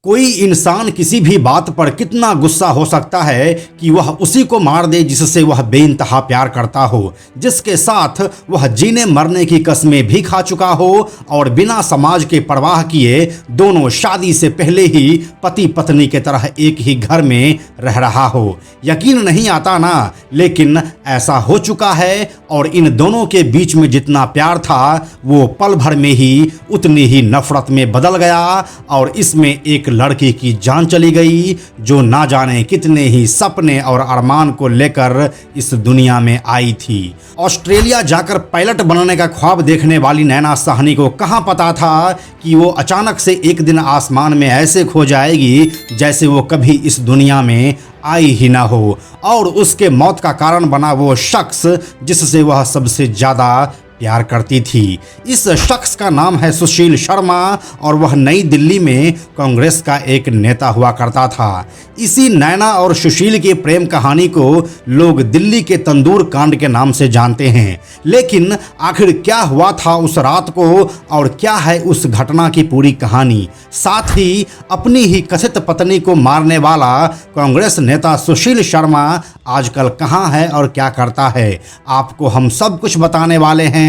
कोई इंसान किसी भी बात पर कितना गुस्सा हो सकता है कि वह उसी को मार दे जिससे वह बेइंतहा प्यार करता हो, जिसके साथ वह जीने मरने की कस्में भी खा चुका हो और बिना समाज के परवाह किए दोनों शादी से पहले ही पति पत्नी के तरह एक ही घर में रह रहा हो। यकीन नहीं आता ना, लेकिन ऐसा हो चुका है और इन दोनों के बीच में जितना प्यार था वो पल भर में ही उतनी ही नफरत में बदल गया और इसमें एक लड़की की जान चली गई जो ना जाने कितने ही सपने और अरमान को लेकर इस दुनिया में आई थी। ऑस्ट्रेलिया जाकर पायलट बनने का ख्वाब देखने वाली नैना साहनी को कहां पता था कि वो अचानक से एक दिन आसमान में ऐसे खो जाएगी जैसे वो कभी इस दुनिया में आई ही ना हो, और उसके मौत का कारण बना वो शख्स जिससे वह सबसे ज़्यादा प्यार करती थी। इस शख्स का नाम है सुशील शर्मा और वह नई दिल्ली में कांग्रेस का एक नेता हुआ करता था। इसी नैना और सुशील की प्रेम कहानी को लोग दिल्ली के तंदूर कांड के नाम से जानते हैं, लेकिन आखिर क्या हुआ था उस रात को और क्या है उस घटना की पूरी कहानी, साथ ही अपनी ही कथित पत्नी को मारने वाला कांग्रेस नेता सुशील शर्मा आजकल कहां है और क्या करता है, आपको हम सब कुछ बताने वाले हैं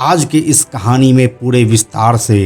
आज के इस कहानी में पूरे विस्तार से।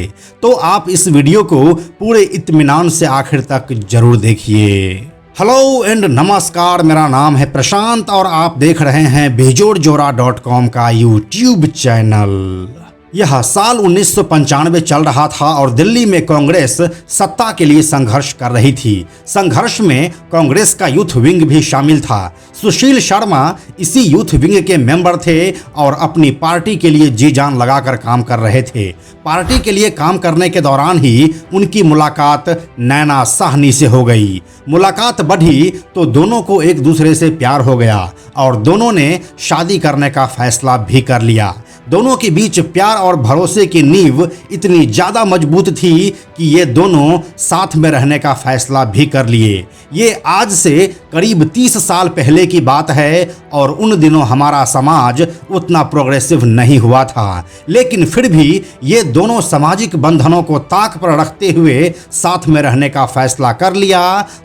तो आप इस वीडियो को पूरे इत्मीनान से आखिर तक जरूर देखिए। हेलो एंड नमस्कार, मेरा नाम है प्रशांत और आप देख रहे हैं बेजोड़जोरा.com का यूट्यूब चैनल। यह साल 1995 चल रहा था और दिल्ली में कांग्रेस सत्ता के लिए संघर्ष कर रही थी। संघर्ष में कांग्रेस का यूथ विंग भी शामिल था। सुशील शर्मा इसी यूथ विंग के मेंबर थे और अपनी पार्टी के लिए जी जान लगाकर काम कर रहे थे। पार्टी के लिए काम करने के दौरान ही उनकी मुलाकात नैना साहनी से हो गई। मुलाकात बढ़ी तो दोनों को एक दूसरे से प्यार हो गया और दोनों ने शादी करने का फैसला भी कर लिया। दोनों के बीच प्यार और भरोसे की नींव इतनी ज़्यादा मजबूत थी कि ये दोनों साथ में रहने का फैसला भी कर लिए। ये आज से करीब 30 साल पहले की बात है और उन दिनों हमारा समाज उतना प्रोग्रेसिव नहीं हुआ था, लेकिन फिर भी ये दोनों सामाजिक बंधनों को ताक पर रखते हुए साथ में रहने का फैसला कर लिया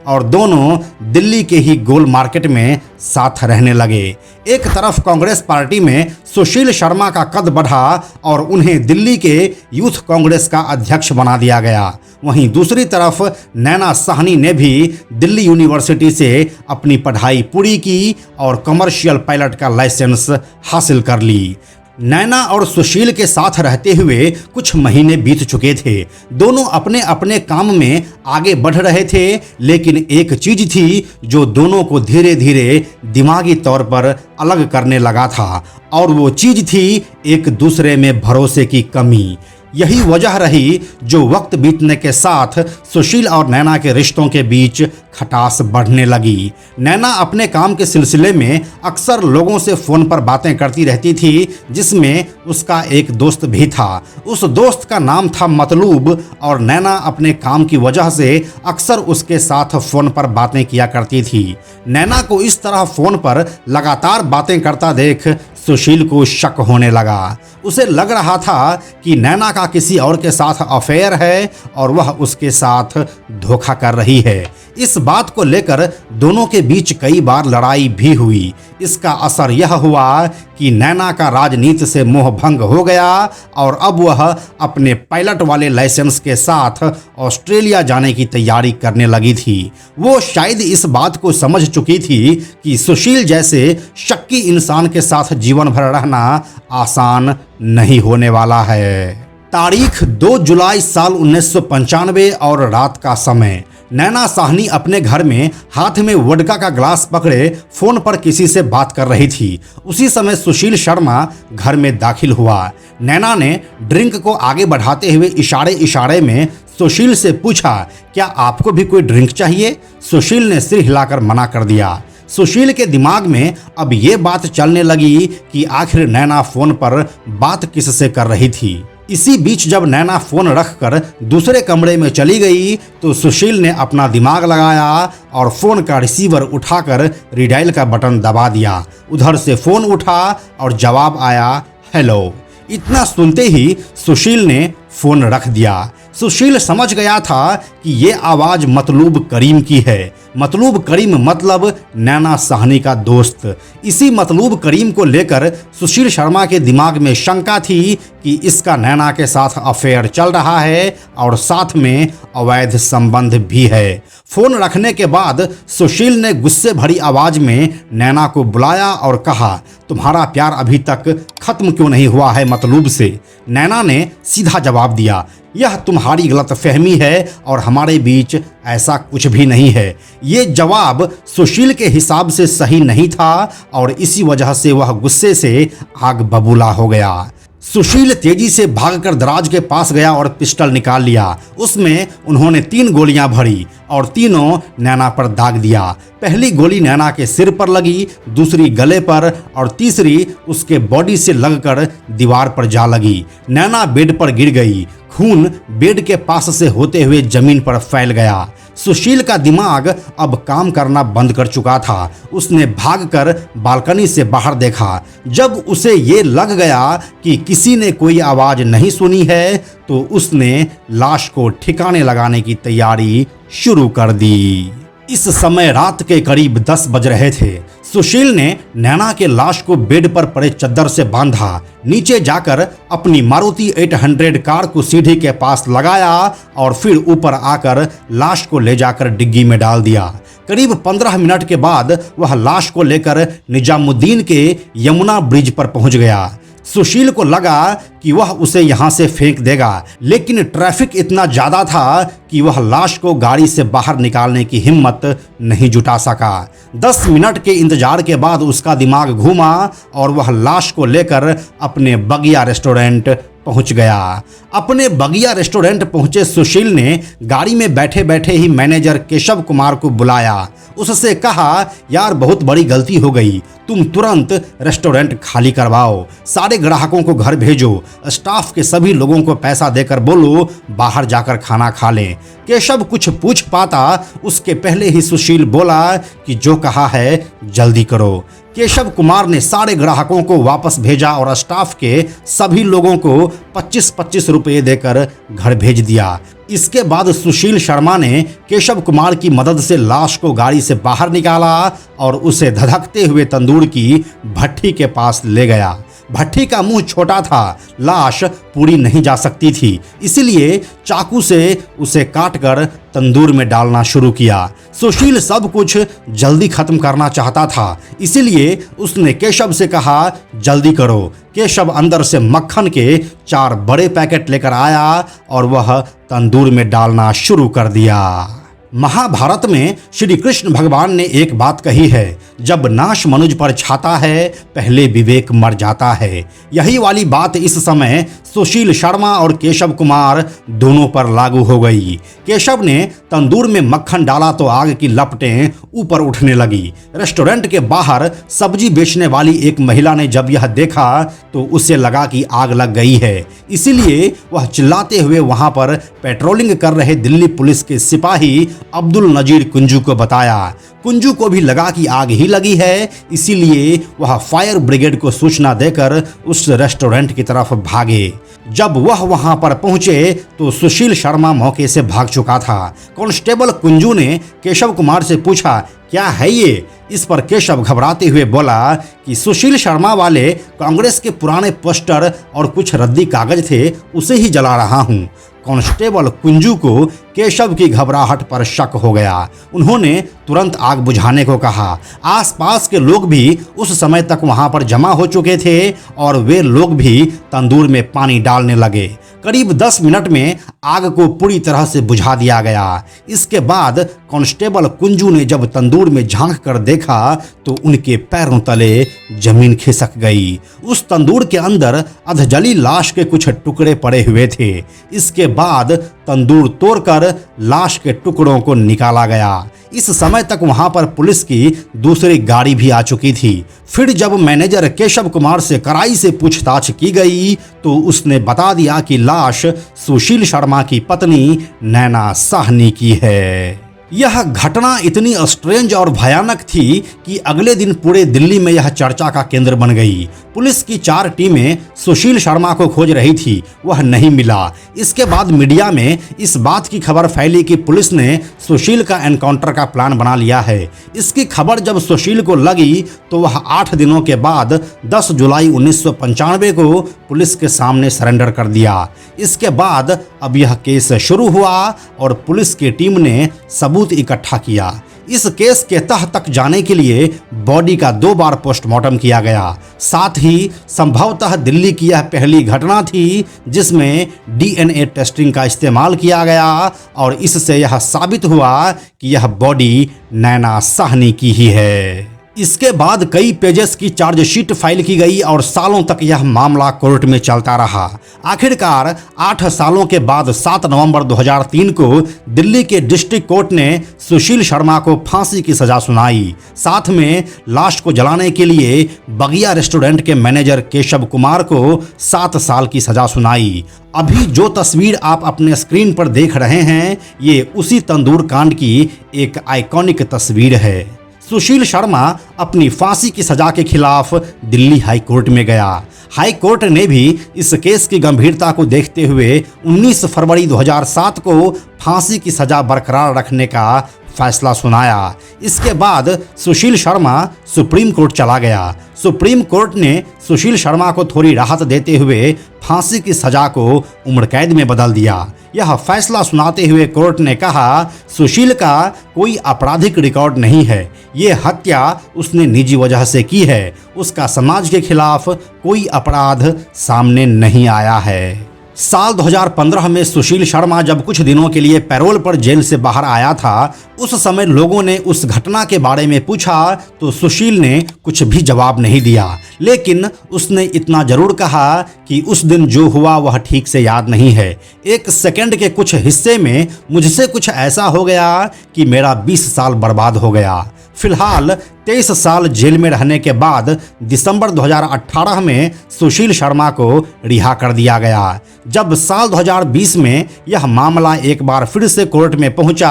और दोनों दिल्ली के ही गोल मार्केट में साथ रहने लगे। एक तरफ कांग्रेस पार्टी में सुशील शर्मा का कद बढ़ा और उन्हें दिल्ली के यूथ कांग्रेस का अध्यक्ष बना दिया गया। वहीं दूसरी तरफ नैना साहनी ने भी दिल्ली यूनिवर्सिटी से अपनी पढ़ाई पूरी की और कमर्शियल पायलट का लाइसेंस हासिल कर ली। नैना और सुशील के साथ रहते हुए कुछ महीने बीत चुके थे। दोनों अपने अपने काम में आगे बढ़ रहे थे, लेकिन एक चीज थी जो दोनों को धीरे धीरे दिमागी तौर पर अलग करने लगा था और वो चीज थी एक दूसरे में भरोसे की कमी। यही वजह रही जो वक्त बीतने के साथ सुशील और नैना के रिश्तों के बीच खटास बढ़ने लगी। नैना अपने काम के सिलसिले में अक्सर लोगों से फ़ोन पर बातें करती रहती थी, जिसमें उसका एक दोस्त भी था। उस दोस्त का नाम था मतलूब और नैना अपने काम की वजह से अक्सर उसके साथ फ़ोन पर बातें किया करती थी। नैना को इस तरह फ़ोन पर लगातार बातें करता देख सुशील को शक होने लगा। उसे लग रहा था कि नैना का किसी और के साथ अफेयर है और वह उसके साथ धोखा कर रही है। इस बात को लेकर दोनों के बीच कई बार लड़ाई भी हुई। इसका असर यह हुआ कि नैना का राजनीति से मोह भंग हो गया और अब वह अपने पायलट वाले लाइसेंस के साथ ऑस्ट्रेलिया जाने की तैयारी करने लगी थी। वो शायद इस बात को समझ चुकी थी कि सुशील जैसे शक्की इंसान के साथ जीवन भर रहना आसान नहीं होने वाला है। तारीख 2 जुलाई साल 1995 और रात का समय। नैना साहनी अपने घर में हाथ में वोडका का ग्लास पकड़े फोन पर किसी से बात कर रही थी। उसी समय सुशील शर्मा घर में दाखिल हुआ। नैना ने ड्रिंक को आगे बढ़ाते हुए इशारे इशारे में सुशील से पूछा, क्या आपको भी कोई ड्रिंक चाहिए? सुशील ने सिर हिलाकर मना कर दिया। सुशील के दिमाग में अब ये बात चलने लगी कि आखिर नैना फोन पर बात किससे कर रही थी। इसी बीच जब नैना फ़ोन रखकर दूसरे कमरे में चली गई तो सुशील ने अपना दिमाग लगाया और फ़ोन का रिसीवर उठाकर रिडायल का बटन दबा दिया। उधर से फ़ोन उठा और जवाब आया, हेलो। इतना सुनते ही सुशील ने फ़ोन रख दिया। सुशील समझ गया था कि ये आवाज मतलूब करीम की है। मतलूब करीम मतलब नैना साहनी का दोस्त। इसी मतलूब करीम को लेकर सुशील शर्मा के दिमाग में शंका थी कि इसका नैना के साथ अफेयर चल रहा है और साथ में अवैध संबंध भी है। फोन रखने के बाद सुशील ने गुस्से भरी आवाज में नैना को बुलाया और कहा, तुम्हारा प्यार अभी तक खत्म क्यों नहीं हुआ है मतलूब से? नैना ने सीधा जवाब दिया, यह तुम्हारी गलतफहमी है और हमारे बीच ऐसा कुछ भी नहीं है। ये जवाब सुशील के हिसाब से सही नहीं था और इसी वजह से वह गुस्से से आग बबूला हो गया। सुशील तेजी से भागकर दराज के पास गया और पिस्टल निकाल लिया। उसमें उन्होंने 3 गोलियां भरी और तीनों नैना पर दाग दिया। पहली गोली नैना के सिर पर लगी, दूसरी गले पर और तीसरी उसके बॉडी से लगकर दीवार पर जा लगी। नैना बेड पर गिर गई। खून बेड के पास से होते हुए जमीन पर फैल गया। सुशील का दिमाग अब काम करना बंद कर चुका था। उसने भागकर बालकनी से बाहर देखा। जब उसे ये लग गया कि किसी ने कोई आवाज नहीं सुनी है तो उसने लाश को ठिकाने लगाने की तैयारी शुरू कर दी। इस समय रात के करीब 10 बज रहे थे। सुशील ने नैना के लाश को बेड पर पड़े चद्दर से बांधा, नीचे जाकर अपनी मारुति 800 कार को सीढ़ी के पास लगाया और फिर ऊपर आकर लाश को ले जाकर डिग्गी में डाल दिया। करीब 15 मिनट के बाद वह लाश को लेकर निजामुद्दीन के यमुना ब्रिज पर पहुंच गया। सुशील को लगा कि वह उसे यहां से फेंक देगा, लेकिन ट्रैफिक इतना ज्यादा था कि वह लाश को गाड़ी से बाहर निकालने की हिम्मत नहीं जुटा सका। 10 मिनट के इंतजार के बाद उसका दिमाग घूमा और वह लाश को लेकर अपने बगिया रेस्टोरेंट पहुंच गया। अपने बगिया रेस्टोरेंट पहुंचे सुशील ने गाड़ी में बैठे बैठे ही मैनेजर केशव कुमार को बुलाया। उससे कहा, यार बहुत बड़ी गलती हो गई, तुम तुरंत रेस्टोरेंट खाली करवाओ, सारे ग्राहकों को घर भेजो, स्टाफ के सभी लोगों को पैसा देकर बोलो बाहर जाकर खाना खा लें। केशव कुछ पूछ पाता उसके पहले ही सुशील बोला कि जो कहा है जल्दी करो। केशव कुमार ने सारे ग्राहकों को वापस भेजा और स्टाफ के सभी लोगों को 25-25 रुपये देकर घर भेज दिया। इसके बाद सुशील शर्मा ने केशव कुमार की मदद से लाश को गाड़ी से बाहर निकाला और उसे धधकते हुए तंदूर की भट्ठी के पास ले गया। भट्ठी का मुंह छोटा था, लाश पूरी नहीं जा सकती थी, इसलिए चाकू से उसे काटकर तंदूर में डालना शुरू किया। सुशील सब कुछ जल्दी खत्म करना चाहता था, इसीलिए उसने केशव से कहा, जल्दी करो। केशव अंदर से मक्खन के 4 बड़े पैकेट लेकर आया और वह तंदूर में डालना शुरू कर दिया। महाभारत में श्री कृष्ण भगवान ने एक बात कही है, जब नाश मनुज पर छाता है पहले विवेक मर जाता है। यही वाली बात इस समय सुशील शर्मा और केशव कुमार दोनों पर लागू हो गई। केशव ने तंदूर में मक्खन डाला तो आग की लपटें ऊपर उठने लगी। रेस्टोरेंट के बाहर सब्जी बेचने वाली एक महिला ने जब यह देखा तो उसे लगा कि आग लग गई है, इसीलिए वह चिल्लाते हुए वहां पर पेट्रोलिंग कर रहे दिल्ली पुलिस के सिपाही अब्दुल नजीर कुंजू को बताया। कुंजू को भी लगा कि आग ही लगी है, इसीलिए वह फायर ब्रिगेड को सूचना देकर उस रेस्टोरेंट की तरफ भागे। जब वह वहां पर पहुंचे तो सुशील शर्मा मौके से भाग चुका था। कांस्टेबल कुंजू ने केशव कुमार से पूछा, क्या है ये? इस पर केशव घबराते हुए बोला कि सुशील शर्मा वाले कांग्रेस के पुराने पोस्टर और कुछ रद्दी कागज थे, उसे ही जला रहा हूँ। कांस्टेबल कुंजू को केशव की घबराहट पर शक हो गया। उन्होंने तुरंत आग बुझाने को कहा। आसपास के लोग भी उस समय तक वहां पर जमा हो चुके थे और वे लोग भी तंदूर में पानी डालने लगे। करीब 10 मिनट में आग को पूरी तरह से बुझा दिया गया। इसके बाद कांस्टेबल कुंजू ने जब तंदूर में झांक कर देखा तो उनके पैरों तले जमीन खिसक गई। उस तंदूर के अंदर अधजली लाश के कुछ टुकड़े पड़े हुए थे। इसके बाद तंदूर तोड़कर लाश के टुकड़ों को निकाला गया। इस समय तक वहां पर पुलिस की दूसरी गाड़ी भी आ चुकी थी। फिर जब मैनेजर केशव कुमार से कड़ाई से पूछताछ की गई तो उसने बता दिया कि लाश सुशील शर्मा की पत्नी नैना साहनी की है। यह घटना इतनी स्ट्रेंज और भयानक थी कि अगले दिन पूरे दिल्ली में यह चर्चा का केंद्र बन गई। पुलिस की 4 टीमें सुशील शर्मा को खोज रही थी, वह नहीं मिला। इसके बाद मीडिया में इस बात की खबर फैली कि पुलिस ने सुशील का एनकाउंटर का प्लान बना लिया है। इसकी खबर जब सुशील को लगी तो वह 8 दिनों के बाद 10 जुलाई 1995 को पुलिस के सामने सरेंडर कर दिया। इसके बाद अब यह केस शुरू हुआ और पुलिस की टीम ने सबूत इकट्ठा किया। इस केस के तह तक जाने के लिए बॉडी का 2 बार पोस्टमार्टम किया गया। साथ ही संभवतः दिल्ली की यह पहली घटना थी जिसमें डीएनए टेस्टिंग का इस्तेमाल किया गया और इससे यह साबित हुआ कि यह बॉडी नैना साहनी की ही है। इसके बाद कई पेजेस की चार्जशीट फाइल की गई और सालों तक यह मामला कोर्ट में चलता रहा। आखिरकार 8 सालों के बाद 7 नवंबर 2003 को दिल्ली के डिस्ट्रिक्ट कोर्ट ने सुशील शर्मा को फांसी की सजा सुनाई। साथ में लाश को जलाने के लिए बगिया रेस्टोरेंट के मैनेजर केशव कुमार को 7 साल की सजा सुनाई। अभी जो तस्वीर आप अपने स्क्रीन पर देख रहे हैं ये उसी तंदूर कांड की एक आइकॉनिक तस्वीर है। सुशील शर्मा अपनी फांसी की सजा के खिलाफ दिल्ली हाई कोर्ट में गया। हाई कोर्ट ने भी इस केस की गंभीरता को देखते हुए 19 फरवरी 2007 को फांसी की सजा बरकरार रखने का फैसला सुनाया। इसके बाद सुशील शर्मा सुप्रीम कोर्ट चला गया। सुप्रीम कोर्ट ने सुशील शर्मा को थोड़ी राहत देते हुए फांसी की सजा को उम्र कैद में बदल दिया। यह फैसला सुनाते हुए कोर्ट ने कहा, सुशील का कोई आपराधिक रिकॉर्ड नहीं है, ये हत्या उसने निजी वजह से की है, उसका समाज के खिलाफ कोई अपराध सामने नहीं आया है। साल 2015 में सुशील शर्मा जब कुछ दिनों के लिए पैरोल पर जेल से बाहर आया था, उस समय लोगों ने उस घटना के बारे में पूछा तो सुशील ने कुछ भी जवाब नहीं दिया, लेकिन उसने इतना जरूर कहा कि उस दिन जो हुआ वह ठीक से याद नहीं है। 1 सेकंड के कुछ हिस्से में मुझसे कुछ ऐसा हो गया कि मेरा 20 साल बर्बाद हो गया। फिलहाल 23 साल जेल में रहने के बाद दिसंबर 2018 में सुशील शर्मा को रिहा कर दिया गया। जब साल 2020 में यह मामला एक बार फिर से कोर्ट में पहुंचा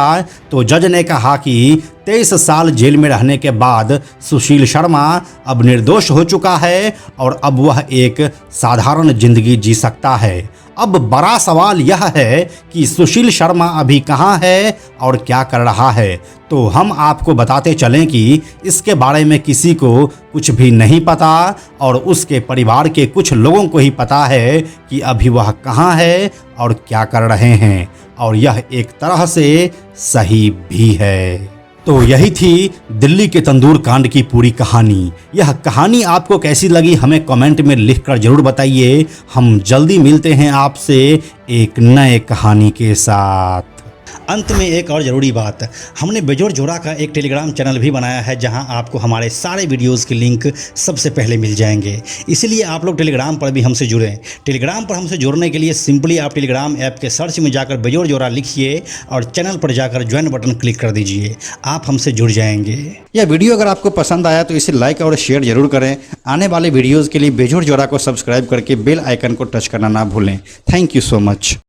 तो जज ने कहा कि 23 साल जेल में रहने के बाद सुशील शर्मा अब निर्दोष हो चुका है और अब वह एक साधारण जिंदगी जी सकता है। अब बड़ा सवाल यह है कि सुशील शर्मा अभी कहाँ है और क्या कर रहा है। तो हम आपको बताते चलें कि इसके बारे में किसी को कुछ भी नहीं पता और उसके परिवार के कुछ लोगों को ही पता है कि अभी वह कहाँ है और क्या कर रहे हैं, और यह एक तरह से सही भी है। तो यही थी दिल्ली के तंदूर कांड की पूरी कहानी। यह कहानी आपको कैसी लगी हमें कमेंट में लिखकर जरूर बताइए। हम जल्दी मिलते हैं आपसे एक नए कहानी के साथ। अंत में एक और ज़रूरी बात, हमने बेजोड़ जोड़ा का एक टेलीग्राम चैनल भी बनाया है जहां आपको हमारे सारे वीडियोस की लिंक सबसे पहले मिल जाएंगे। इसलिए आप लोग टेलीग्राम पर भी हमसे जुड़ें। टेलीग्राम पर हमसे जुड़ने के लिए सिंपली आप टेलीग्राम ऐप के सर्च में जाकर बेजोड़ जोड़ा लिखिए और चैनल पर जाकर ज्वाइन बटन क्लिक कर दीजिए, आप हमसे जुड़ जाएंगे। यह वीडियो अगर आपको पसंद आया तो इसे लाइक और शेयर जरूर करें। आने वाले वीडियोज़ के लिए बेजोड़ जोड़ा को सब्सक्राइब करके बेल आइकन को टच करना ना भूलें। Thank you so much.